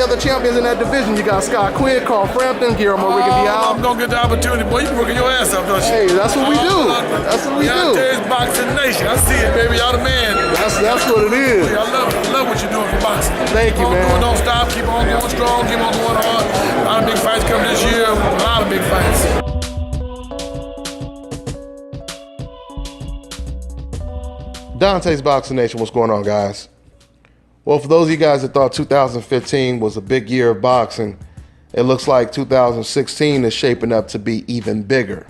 other champions in that division. You got Scott Quinn, Carl Frampton, Guillermo I'm Rigondeaux. gonna get the opportunity, boy. You be working your ass off, don't you? Hey, that's what we do. That's what we do. DONTAE'S Boxing Nation. I see it, baby. Y'all the man. That's what it is. I love what you're doing for boxing. Thank you, man. Don't stop. Keep on going strong. Keep on going hard. A lot of big fights coming this year. A lot of big fights. DONTAE'S Boxing Nation, what's going on, guys? Well, for those of you guys that thought 2015 was a big year of boxing, it looks like 2016 is shaping up to be even bigger,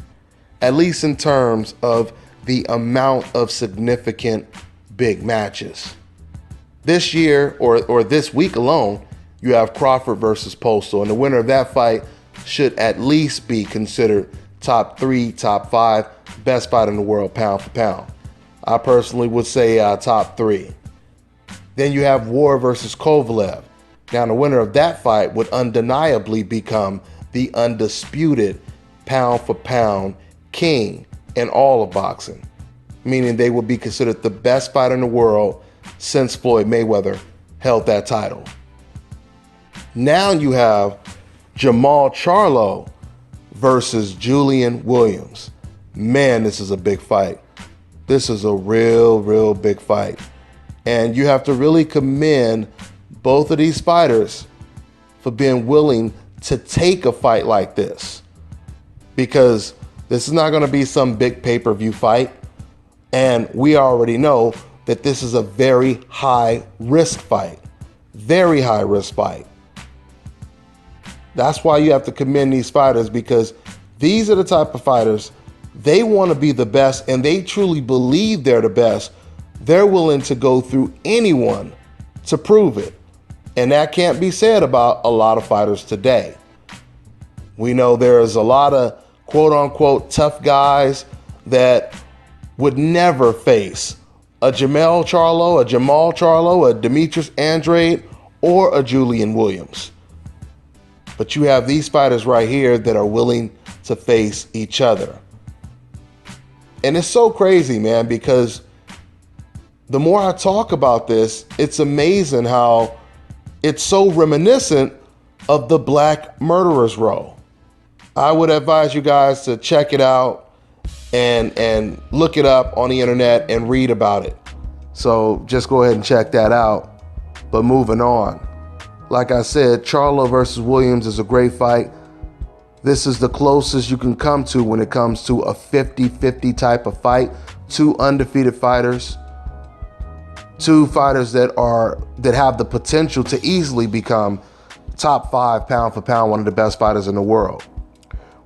at least in terms of the amount of significant big matches. This year, or this week alone, you have Crawford versus Postal, and the winner of that fight should at least be considered top 3, top 5 best fight in the world, pound for pound. I personally would say top 3. Then you have War versus Kovalev. Now, the winner of that fight would undeniably become the undisputed pound for pound king in all of boxing, meaning they would be considered the best fighter in the world since Floyd Mayweather held that title. Now you have JERMALL CHARLO versus Julian Williams. Man, this is a big fight. This is a real big fight. And you have to really commend both of these fighters for being willing to take a fight like this, because this is not going to be some big pay-per-view fight. And we already know that this is a very high risk fight, very high risk fight. That's why you have to commend these fighters, because these are the type of fighters, they want to be the best, and they truly believe they're the best. They're willing to go through anyone to prove it. And that can't be said about a lot of fighters today. We know there's a lot of quote unquote tough guys that would never face a JERMALL CHARLO, a Demetrius Andrade, or a Julian Williams. But you have these fighters right here that are willing to face each other. And it's so crazy, man, because the more I talk about this, it's amazing how it's so reminiscent of the Black Murderers Row. I would advise you guys to check it out and look it up on the internet and read about it. So just go ahead and check that out. But moving on, like I said, CHARLO versus Williams is a great fight. This is the closest you can come to when it comes to a 50-50 type of fight. Two undefeated fighters. Two fighters that have the potential to easily become top 5 pound for pound, one of the best fighters in the world.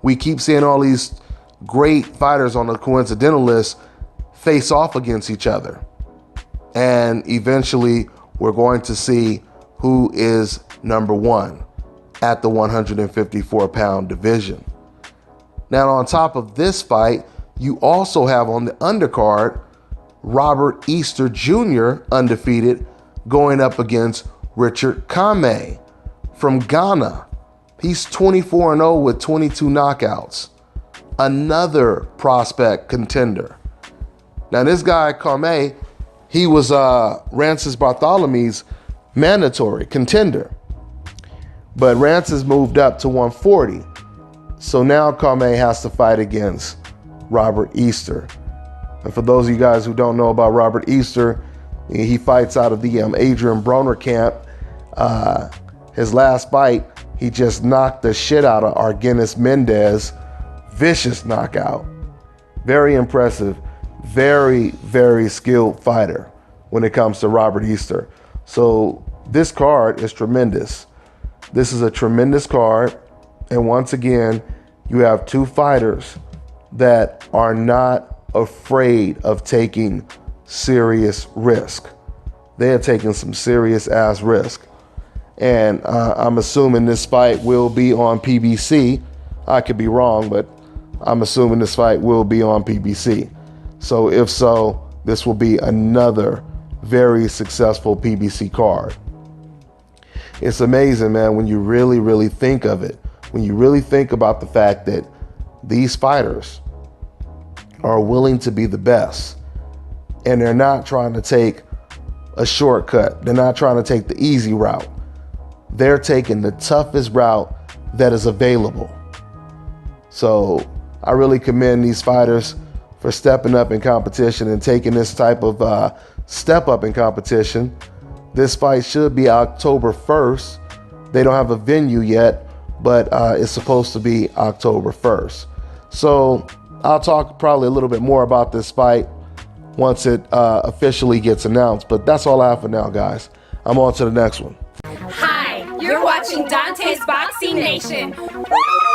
We keep seeing all these great fighters on the coincidental list face off against each other. And eventually we're going to see who is number 1 at the 154 pound division. Now, on top of this fight, you also have on the undercard Robert Easter Jr., undefeated, going up against Richard COMMEY from Ghana. He's 24-0 with 22 knockouts. Another prospect contender. Now, this guy, COMMEY, he was Rances Bartholomew's mandatory contender. But Rances moved up to 140. So now COMMEY has to fight against Robert Easter. And for those of you guys who don't know about Robert Easter, he fights out of the Adrian Broner camp. His last fight, he just knocked the shit out of Argenis Mendez. Vicious knockout. Very impressive. Very skilled fighter when it comes to Robert Easter. So this card is tremendous. This is a tremendous card. And once again, you have two fighters that are not afraid of taking serious risk. They are taking some serious ass risk. And I'm assuming this fight will be on PBC. I could be wrong, but I'm assuming this fight will be on PBC. So if so, this will be another very successful PBC card. It's amazing, man, when you really think of it. When you really think about the fact that these fighters are willing to be the best, and they're not trying to take a shortcut. They're not trying to take the easy route. they're taking the toughest route that is available. So I really commend these fighters for stepping up in competition and taking this type of step up in competition. This fight should be October 1st. They don't have a venue yet, but it's supposed to be October 1st. So I'll talk probably a little bit more about this fight once it officially gets announced. But that's all I have for now, guys. I'm on to the next one. Hi, you're watching Dante's Boxing Nation. Woo!